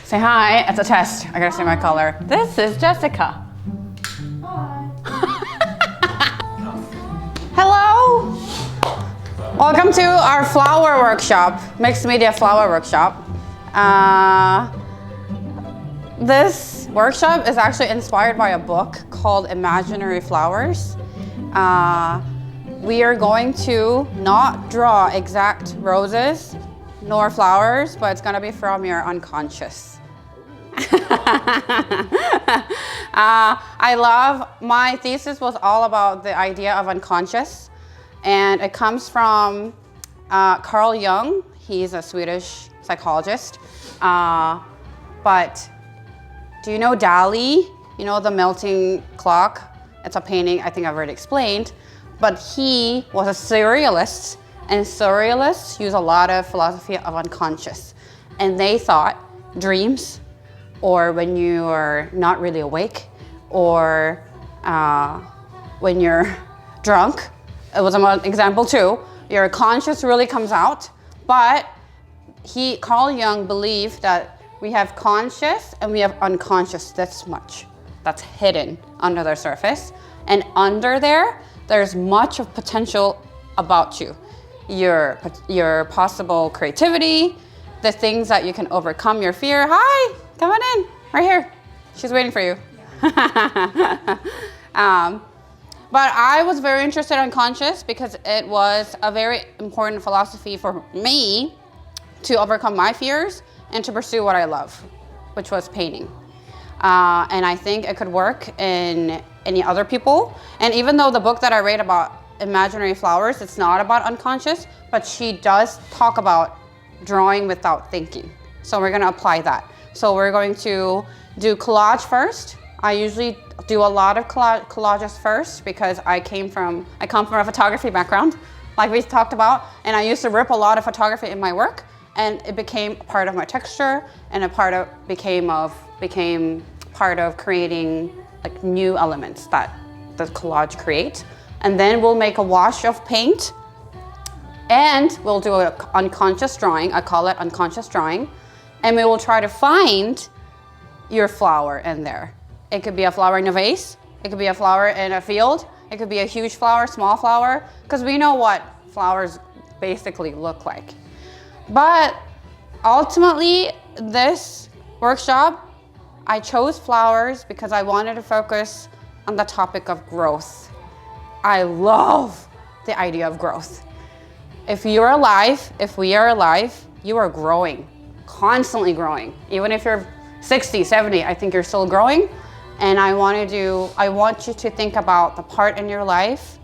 Say hi. It's a test. I gotta say my color. This is Jessica. Hi. Hello. Welcome to our flower workshop, mixed media flower workshop. This workshop is actually inspired by a book called Imaginary Flowers. We are going to not draw exact roses nor flowers, but it's gonna be from your unconscious. My thesis was all about the idea of unconscious, and it comes from Carl Jung. He's a Swedish psychologist. But do you know Dali? You know the melting clock? It's a painting I think I've already explained. But he was a surrealist, and surrealists use a lot of philosophy of unconscious. And they thought dreams, or when you are not really awake, or when you're drunk, it was an example too, your conscious really comes out, but Carl Jung believed that we have conscious and we have unconscious this much. That's hidden under the surface. And under there's much of potential about you. Your possible creativity, the things that you can overcome your fear. Hi, come on in, right here. She's waiting for you. But I was very interested in unconscious because it was a very important philosophy for me to overcome my fears and to pursue what I love, which was painting. And I think it could work in any other people. And even though the book that I read about Imaginary Flowers, it's not about unconscious, but she does talk about drawing without thinking. So we're gonna apply that. So we're going to do collage first. I usually do a lot of collages first because I come from a photography background, like we talked about, and I used to rip a lot of photography in my work, and it became part of my texture, and became part of creating like new elements that the collage create. And then we'll make a wash of paint, and we'll do an unconscious drawing. I call it unconscious drawing, and we will try to find your flower in there. It could be a flower in a vase. It could be a flower in a field. It could be a huge flower, small flower, because we know what flowers basically look like. But ultimately, this workshop, I chose flowers because I wanted to focus on the topic of growth. I love the idea of growth. If we are alive, you are growing, constantly growing. Even if you're 60, 70, I think you're still growing. And I want you to think about the part in your life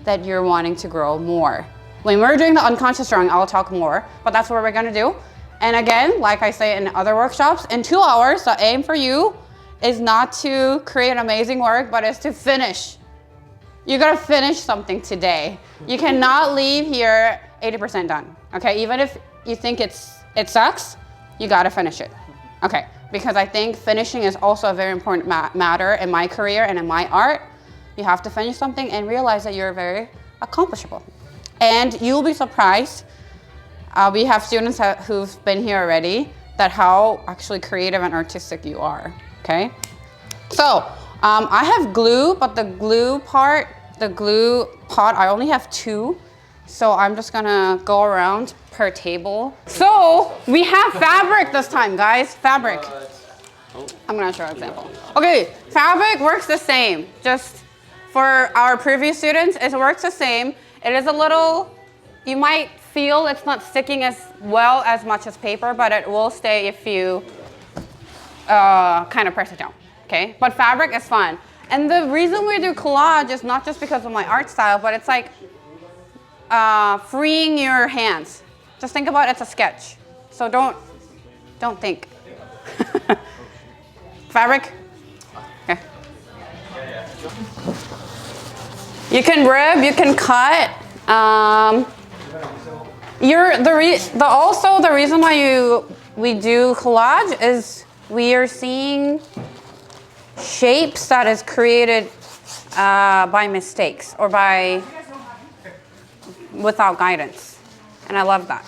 that you're wanting to grow more. When we're doing the unconscious drawing, I'll talk more, but that's what we're gonna do. And again, like I say in other workshops, in 2 hours, the aim for you is not to create amazing work, but is to finish. You gotta finish something today. You cannot leave here 80% done, okay? Even if you think it sucks, you gotta finish it, okay? Because I think finishing is also a very important matter in my career and in my art. You have to finish something and realize that you're very accomplishable. And you'll be surprised. We have students who've been here already, that how actually creative and artistic you are, okay? So I have glue, but the glue pot, I only have 2. So I'm just gonna go around per table. So we have fabric this time, guys, fabric. I'm gonna show an example. Okay, fabric works the same. Just for our previous students, it works the same. It is a little, you might feel it's not sticking as well as much as paper, but it will stay if you kind of press it down, okay? But fabric is fun. And the reason we do collage is not just because of my art style, but it's like freeing your hands. Just think about it's a sketch. So don't think. Fabric? Okay. You can rib, you can cut. Also the reason why we do collage is we are seeing shapes that is created by mistakes or without guidance. And I love that.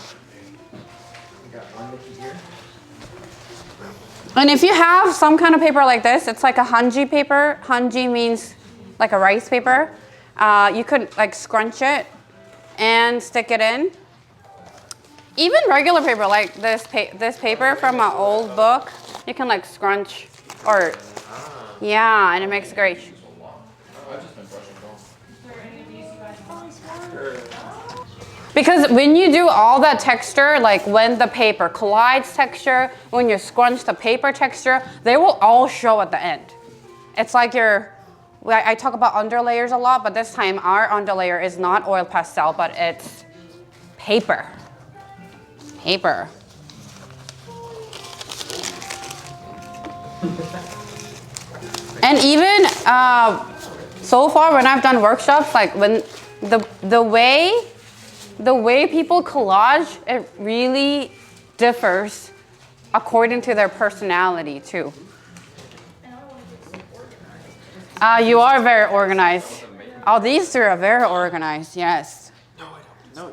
And if you have some kind of paper like this, it's like a hanji paper. Hanji means like a rice paper. You could like scrunch it and stick it in. Even regular paper like this paper from an old book, you can like scrunch or, yeah, and it makes great. Because when you do all that texture, like when the paper collides texture, when you scrunch the paper texture, they will all show at the end. It's like I talk about underlayers a lot, but this time our underlayer is not oil pastel, but it's paper. Paper. And even so far when I've done workshops, like when the way people collage, it really differs according to their personality too. You are very organized. Oh, these two are very organized, yes. No,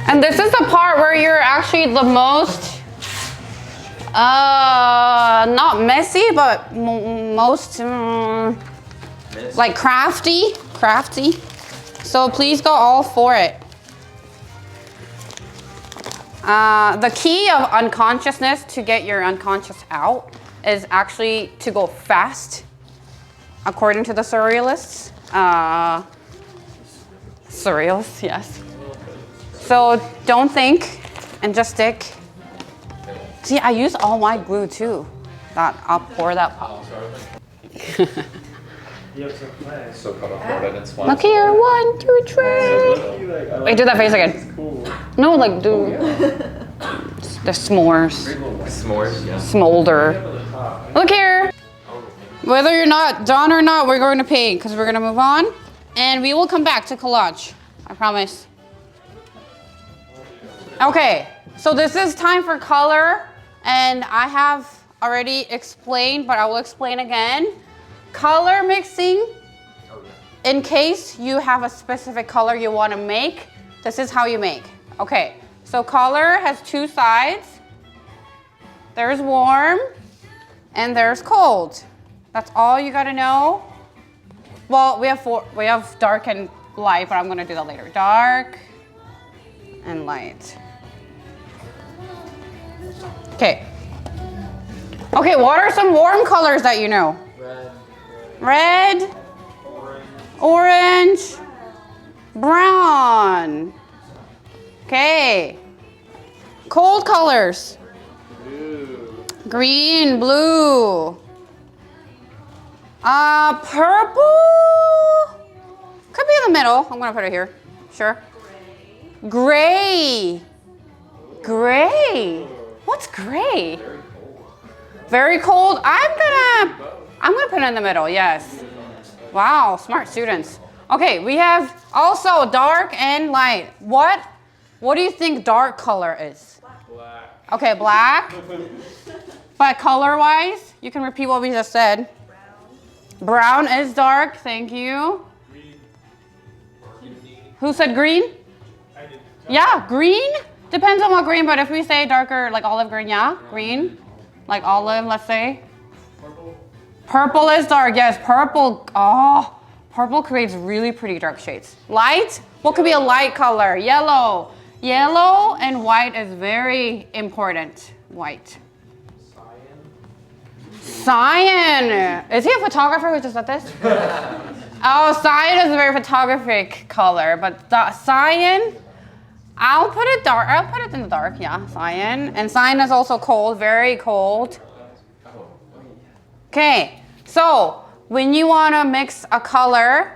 And this is the part where you're actually the most, not messy, but most, like crafty. So please go all for it. The key of unconsciousness to get your unconscious out is actually to go fast, according to the surrealists. Surrealists, yes. So don't think and just stick. See, I use all my glue too. I'll pour that pop. Look here, 1, 2, 3. Wait, do that face again. No, like do the s'mores. S'mores, yeah. Smolder. Look here. Whether you're not done or not, we're going to paint because we're going to move on. And we will come back to collage. I promise. Okay, so this is time for color. And I have already explained, but I will explain again. Color mixing, in case you have a specific color you want to make, this is how you make. Okay, so color has two sides. There's warm and there's cold. That's all you gotta know. Well, we have dark and light, but I'm gonna do that later. Dark and light. Okay. Okay, what are some warm colors that you know? Red, orange, brown. Okay. Cold colors. Green, blue. Purple. Could be in the middle. I'm gonna put it here. Sure. Gray. Gray. What's gray? Very cold. I'm gonna put it in the middle. Yes. Wow, smart students. Okay, we have also dark and light. What do you think dark color is? Black. Okay, black. But color-wise, you can repeat what we just said. Brown is dark. Thank you. Green. Who said green? I did. Yeah, green. Depends on what green, but if we say darker, like olive green, yeah, green. Like olive, let's say. Purple. Purple is dark. Yes, purple. Oh, purple creates really pretty dark shades. Light. What could be a light color? Yellow. Yellow and white is very important. White. Cyan. Is he a photographer who just said this? Oh, cyan is a very photographic color, but cyan, I'll put it dark. I'll put it in the dark, yeah, cyan. And cyan is also cold, very cold. Okay, so when you want to mix a color,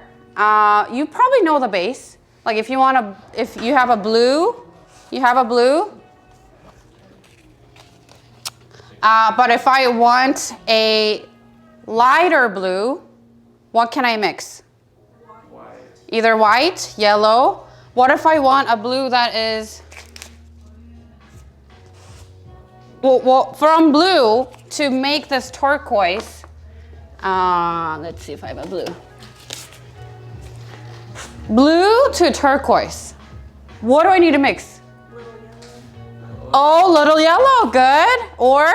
you probably know the base. Like if you have a blue, you have a blue. But if I want a lighter blue, what can I mix? White. Either white, yellow. What if I want a blue that is, well, from blue to make this turquoise, let's see if I have a blue. Blue to turquoise. What do I need to mix? Oh, little yellow, good. Or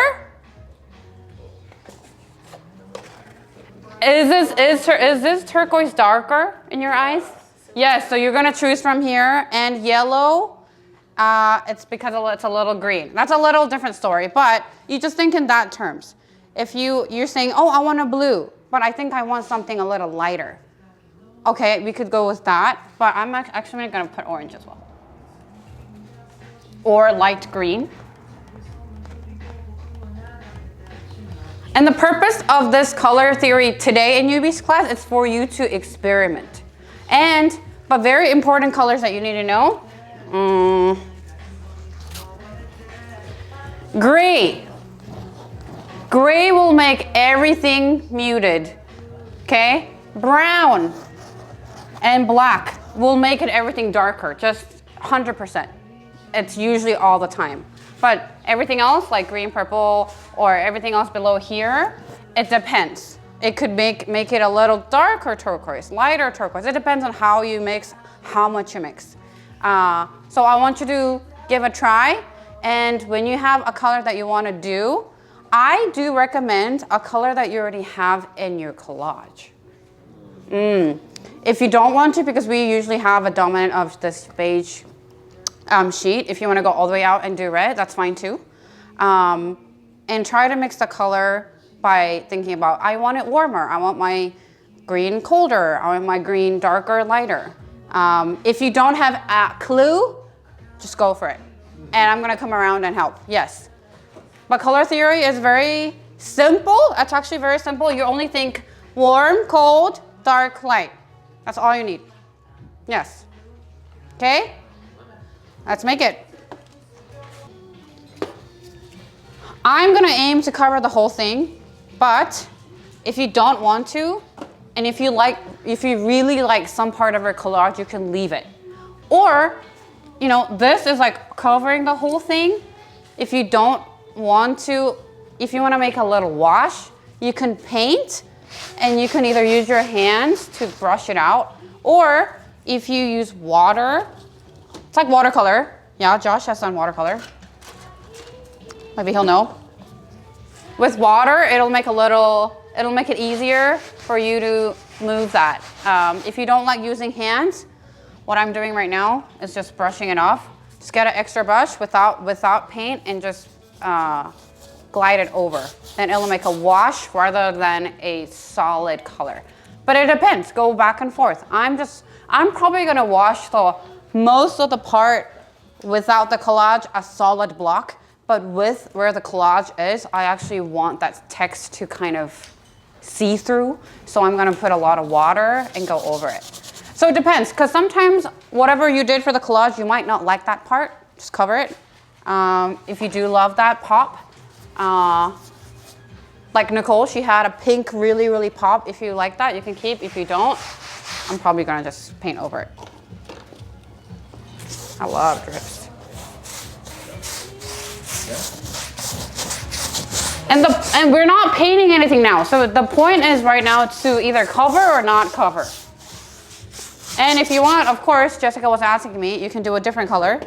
is this turquoise darker in your eyes? Yes, so you're gonna choose from here. And yellow, it's because it's a little green. That's a little different story, but you just think in that terms. If you're saying, oh, I want a blue, but I think I want something a little lighter. Okay, we could go with that, but I'm actually gonna put orange as well. Or light green. And the purpose of this color theory today in Yubi's class is for you to experiment. But very important colors that you need to know. Gray. Gray will make everything muted, okay? Brown and black will make it everything darker, just 100%. It's usually all the time. But everything else, like green, purple, or everything else below here, it depends. It could make it a little darker turquoise, lighter turquoise. It depends on how you mix, how much you mix. So I want you to give a try. And when you have a color that you want to do, I do recommend a color that you already have in your collage. If you don't want to, because we usually have a dominant of this beige sheet, if you want to go all the way out and do red, that's fine too. And try to mix the color by thinking about, I want it warmer, I want my green colder, I want my green darker, lighter. If you don't have a clue, just go for it. And I'm gonna come around and help, yes. But color theory is very simple. It's actually very simple. You only think warm, cold, dark, light. That's all you need. Yes. Okay? Let's make it. I'm gonna aim to cover the whole thing, but if you don't want to, and if you really like some part of your collage, you can leave it. Or, you know, this is like covering the whole thing. If you don't want to, if you want to make a little wash, you can paint, and you can either use your hands to brush it out, or if you use water, it's like watercolor. Yeah, Josh has done watercolor. Maybe he'll know. With water, it'll make it easier for you to move that. If you don't like using hands, what I'm doing right now is just brushing it off. Just get an extra brush without paint and just glide it over. Then it'll make a wash rather than a solid color. But it depends, go back and forth. I'm probably gonna wash most of the part without the collage, a solid block, but with where the collage is, I actually want that text to kind of see through. So I'm gonna put a lot of water and go over it. So it depends, because sometimes whatever you did for the collage, you might not like that part, just cover it. If you do love that pop, like Nicole, she had a pink really, really pop. If you like that, you can keep. If you don't, I'm probably gonna just paint over it. I love drips. And we're not painting anything now. So the point is right now to either cover or not cover. And if you want, of course, Jessica was asking me, you can do a different color.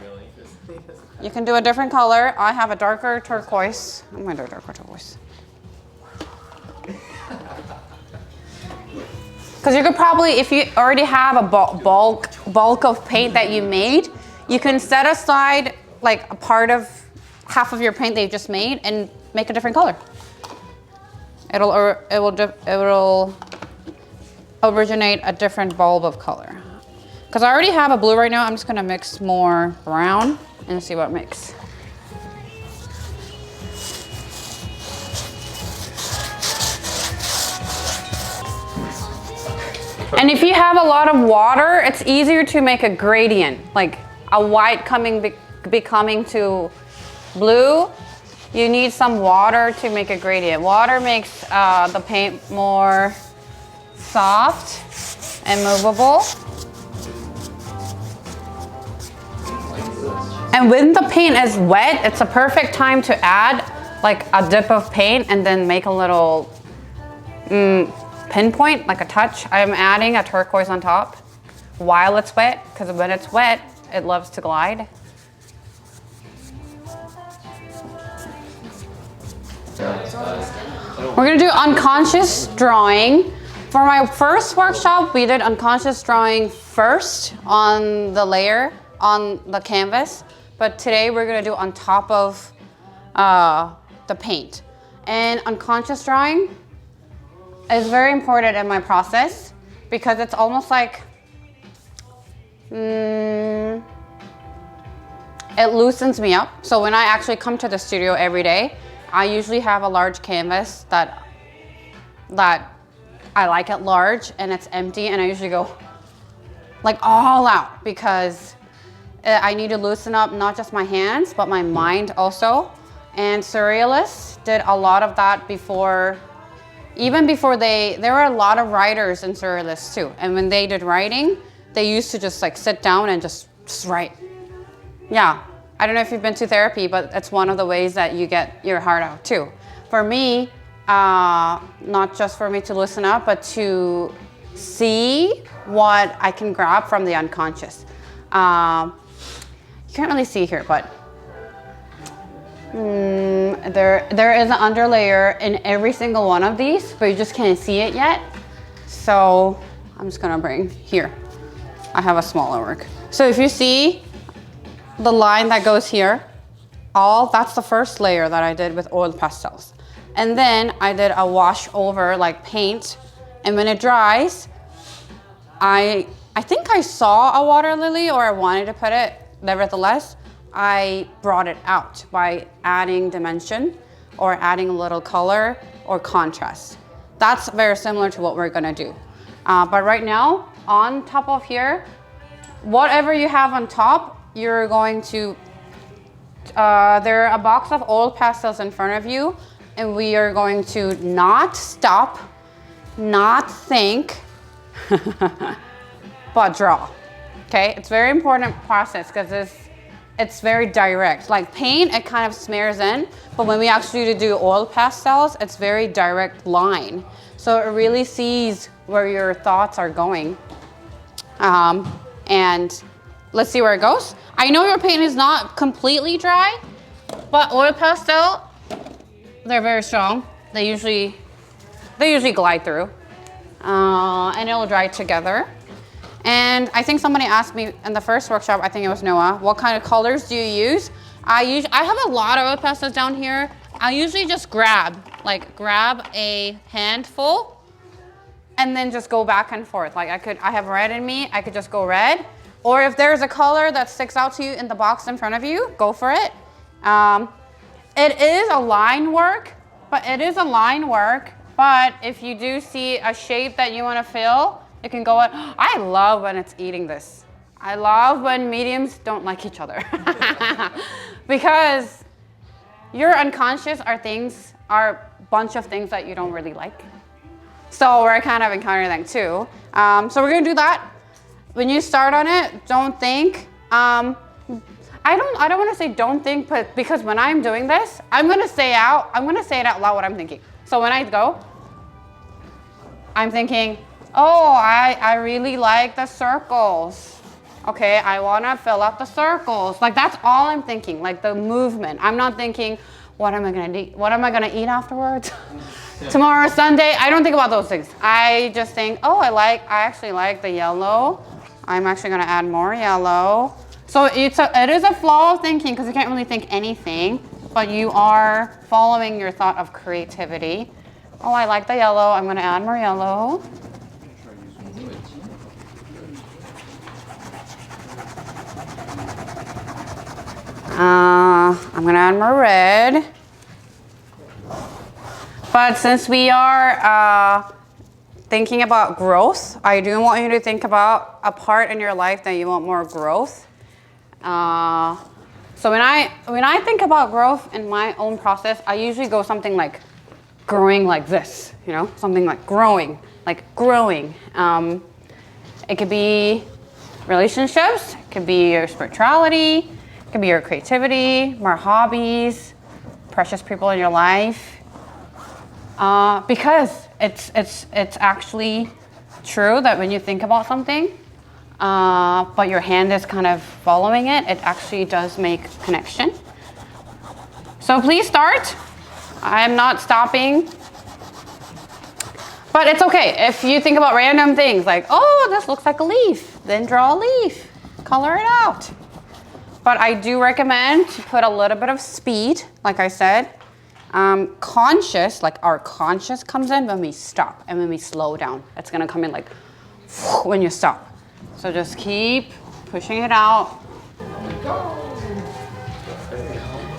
You can do a different color. I have a darker turquoise. I'm gonna do a darker turquoise. Because you could probably, if you already have a bulk of paint that you made, you can set aside like a part of half of your paint that you just made and make a different color. It will originate a different bulb of color. Because I already have a blue right now, I'm just gonna mix more brown and see what mix. And if you have a lot of water, it's easier to make a gradient, like a white becoming to blue. You need some water to make a gradient. Water makes the paint more soft and movable. And when the paint is wet, it's a perfect time to add like a dip of paint and then make a little pinpoint, like a touch. I'm adding a turquoise on top while it's wet, because when it's wet, it loves to glide. We're gonna do unconscious drawing. For my first workshop, we did unconscious drawing first on the layer, on the canvas. But today we're gonna do on top of the paint. And unconscious drawing is very important in my process because it's almost like, it loosens me up. So when I actually come to the studio every day, I usually have a large canvas that I like it large and it's empty, and I usually go like all out because I need to loosen up not just my hands, but my mind also. And surrealists did a lot of that before, even before there were a lot of writers in surrealists too. And when they did writing, they used to just like sit down and just write. Yeah, I don't know if you've been to therapy, but it's one of the ways that you get your heart out too. For me, not just for me to listen up, but to see what I can grab from the unconscious. You can't really see here, but there is an underlayer in every single one of these, but you just can't see it yet. So I'm just gonna bring here. I have a smaller work. So if you see the line that goes here, that's the first layer that I did with oil pastels. And then I did a wash over like paint. And when it dries, I think I saw a water lily, or I wanted to put it. Nevertheless, I brought it out by adding dimension or adding a little color or contrast. That's very similar to what we're gonna do. But right now, on top of here, whatever you have on top, you're going to, there are a box of oil pastels in front of you, and we are going to not stop, not think, but draw. Okay, it's very important process because it's very direct. Like paint, it kind of smears in, but when we actually do oil pastels, it's very direct line. So it really sees where your thoughts are going. And let's see where it goes. I know your paint is not completely dry, but oil pastel, they're very strong. They usually glide through, and it'll dry together. And I think somebody asked me in the first workshop, I think it was Noah, what kind of colors do you use? I have a lot of oil pastels down here. I usually just grab a handful and then just go back and forth. Like I have red in me, I could just go red. Or if there's a color that sticks out to you in the box in front of you, go for it. It is a line work, but if you do see a shape that you want to fill, you can go on. I love when it's eating this. I love when mediums don't like each other. Because your unconscious are a bunch of things that you don't really like. So we're kind of encountering that too. So we're gonna do that. When you start on it, don't think. I don't want to say don't think, but because when I'm doing this, I'm gonna say it out loud what I'm thinking. So when I go, I'm thinking, oh, I really like the circles. Okay, I wanna fill up the circles. Like that's all I'm thinking, like the movement. I'm not thinking, what am I gonna eat? What am I gonna eat afterwards? Tomorrow, Sunday, I don't think about those things. I just think, oh, I actually like the yellow. I'm actually gonna add more yellow. So it is a flow of thinking because you can't really think anything, but you are following your thought of creativity. Oh, I like the yellow, I'm gonna add more yellow. I'm gonna add more red. But since we are thinking about growth, I do want you to think about a part in your life that you want more growth. So when I think about growth in my own process, I usually go something like growing like this, you know, something like growing. It could be relationships, it could be your spirituality, it could be your creativity, more hobbies, precious people in your life. Because it's actually true that when you think about something, but your hand is kind of following it, it actually does make connection. So please start. I am not stopping. But it's okay if you think about random things like, oh, this looks like a leaf. Then draw a leaf, color it out. But I do recommend to put a little bit of speed, like I said. Conscious, like our conscious comes in when we stop and when we slow down. It's gonna come in like when you stop. So just keep pushing it out.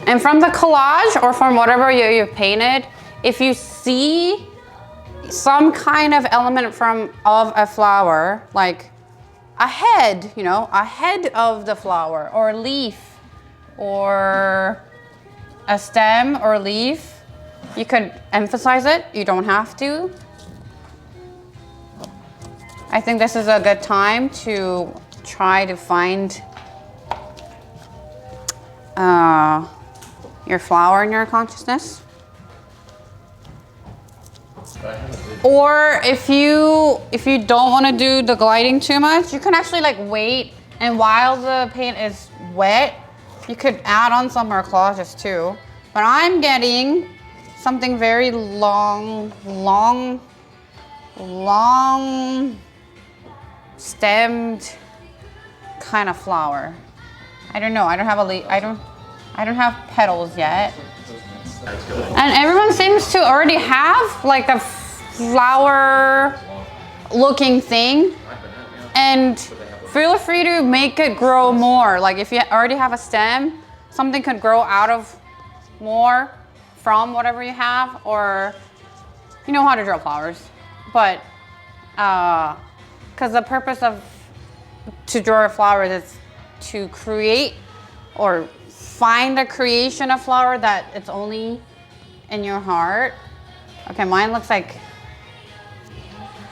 And from the collage or from whatever you've painted, if you see some kind of element of a flower, like a head, you know, a head of the flower or a leaf or a stem or leaf, you could emphasize it. You don't have to. I think this is a good time to try to find your flower in your consciousness. Or if you don't want to do the gliding too much, you can actually like wait, and while the paint is wet, you could add on some more collages too. But I'm getting something very long stemmed kind of flower. I don't know. I don't have a leaf. I don't have petals yet. And everyone seems to already have like a flower looking thing, and feel free to make it grow more. Like if you already have a stem, something could grow out of more from whatever you have, or you know how to draw flowers. But because the purpose to draw flowers is to create or find a creation of flower that it's only in your heart. Okay, mine looks like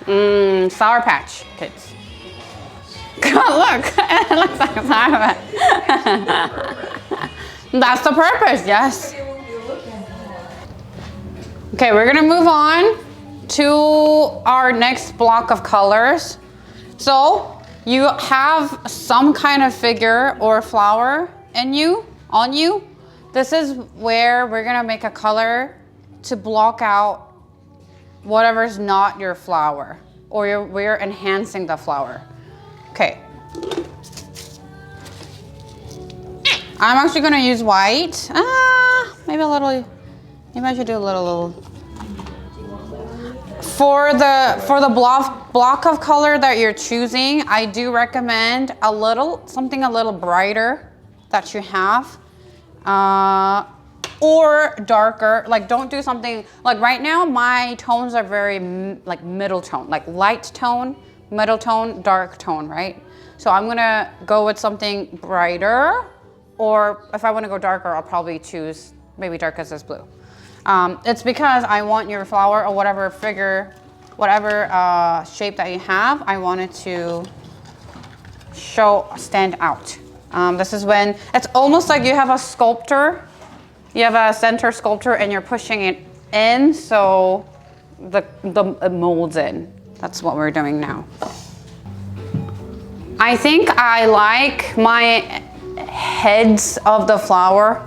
Sour Patch Kids. Look, it looks like a Sour Patch. That's the purpose, yes. Okay, we're gonna move on to our next block of colors. So you have some kind of figure or flower on you. This is where we're gonna make a color to block out whatever's not your flower, or we're enhancing the flower. Okay. I'm actually gonna use white. Maybe I should do a little. For the block of color that you're choosing, I do recommend something a little brighter that you have, or darker. Like don't do something, like right now my tones are very like middle tone, like light tone, middle tone, dark tone, right? So I'm gonna go with something brighter, or if I wanna go darker, I'll probably choose maybe dark as this blue. It's because I want your flower or whatever figure, whatever shape that you have, I want it to stand out. This is when it's almost like you have a sculptor, you have a center sculptor and you're pushing it in so it molds in. That's what we're doing now. I think I like my heads of the flower,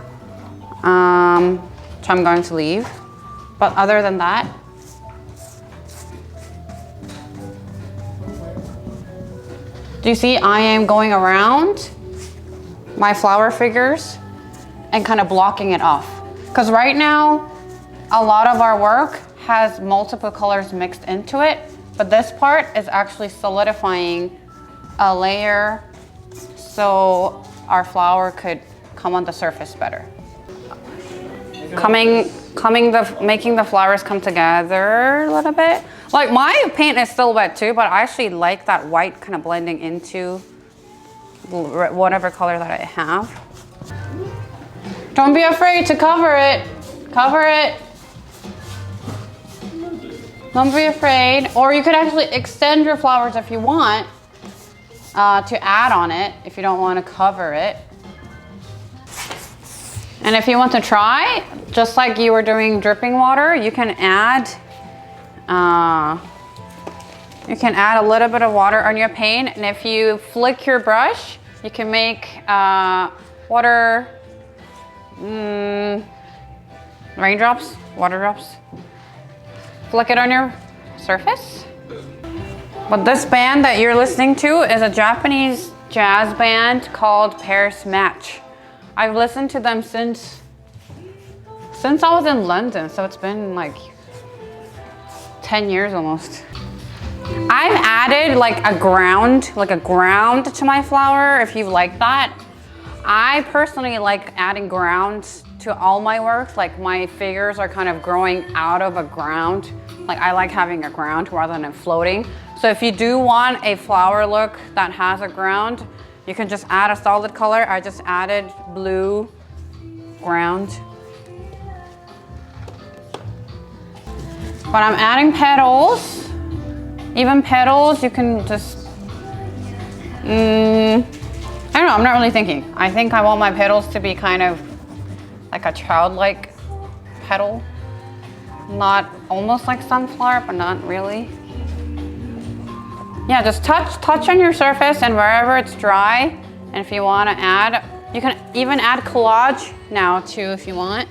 which I'm going to leave. But other than that, do you see I am going around my flower figures and kind of blocking it off? Because right now, a lot of our work has multiple colors mixed into it, but this part is actually solidifying a layer so our flower could come on the surface better. Making the flowers come together a little bit. Like my paint is still wet too, but I actually like that white kind of blending into whatever color that I have. Don't be afraid to cover it. Cover it. Don't be afraid. Or you could actually extend your flowers if you want to add on it if you don't want to cover it. And if you want to try, just like you were doing dripping water, you can add a little bit of water on your paint. And if you flick your brush, you can make water raindrops, water drops. Flick it on your surface. But this band that you're listening to is a Japanese jazz band called Paris Match. I've listened to them since I was in London, so it's been like 10 years almost. I've added like a ground to my flower if you like that. I personally like adding ground to all my work. Like my figures are kind of growing out of a ground. Like I like having a ground rather than floating. So if you do want a flower look that has a ground, you can just add a solid color. I just added blue ground. But I'm adding petals. Even petals, you can just, I don't know, I'm not really thinking. I think I want my petals to be kind of like a childlike petal. Not almost like sunflower, but not really. Yeah, just touch on your surface and wherever it's dry. And if you want to add, you can even add collage now too if you want.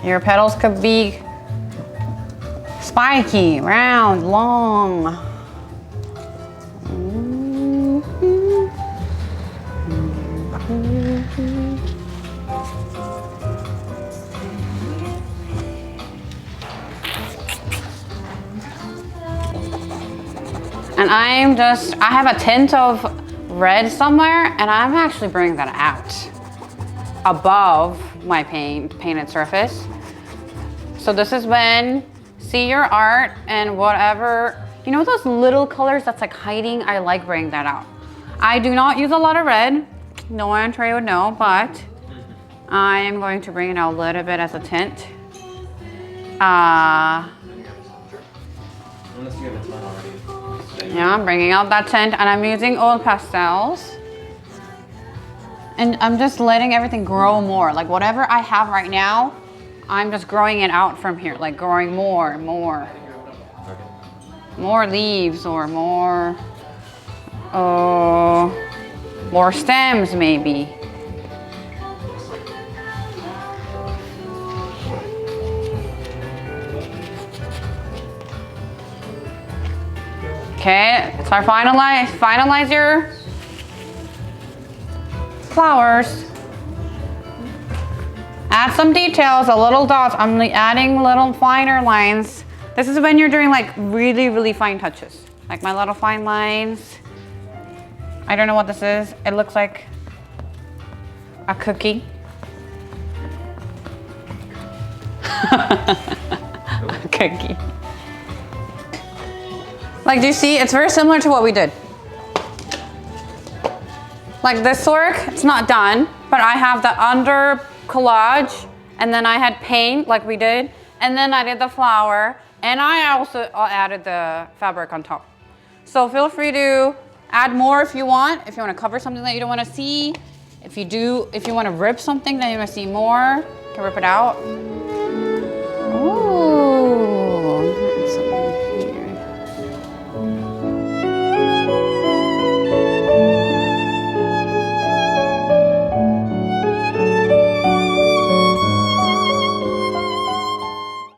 Your petals could be spiky, round, long. And I have a tint of red somewhere, and I'm actually bringing that out above my painted surface. So this is when, see your art and whatever, you know those little colors that's like hiding, I like bringing that out. I do not use a lot of red, no entree would know, but I am going to bring it out a little bit as a tint. Unless you have a ton already. Yeah, I'm bringing out that tint and I'm using old pastels. And I'm just letting everything grow more. Like whatever I have right now, I'm just growing it out from here. Like growing more and more. More leaves or more stems maybe. Okay, so finalize your flowers. Add some details, a little dots. I'm adding little finer lines. This is when you're doing like really, really fine touches. Like my little fine lines. I don't know what this is. It looks like a cookie. A cookie. Like, do you see? It's very similar to what we did. Like this work, it's not done, but I have the under collage, and then I had paint like we did, and then I did the flower, and I also added the fabric on top. So feel free to add more if you want to cover something that you don't want to see. If you want to rip something that you want to see more, you can rip it out.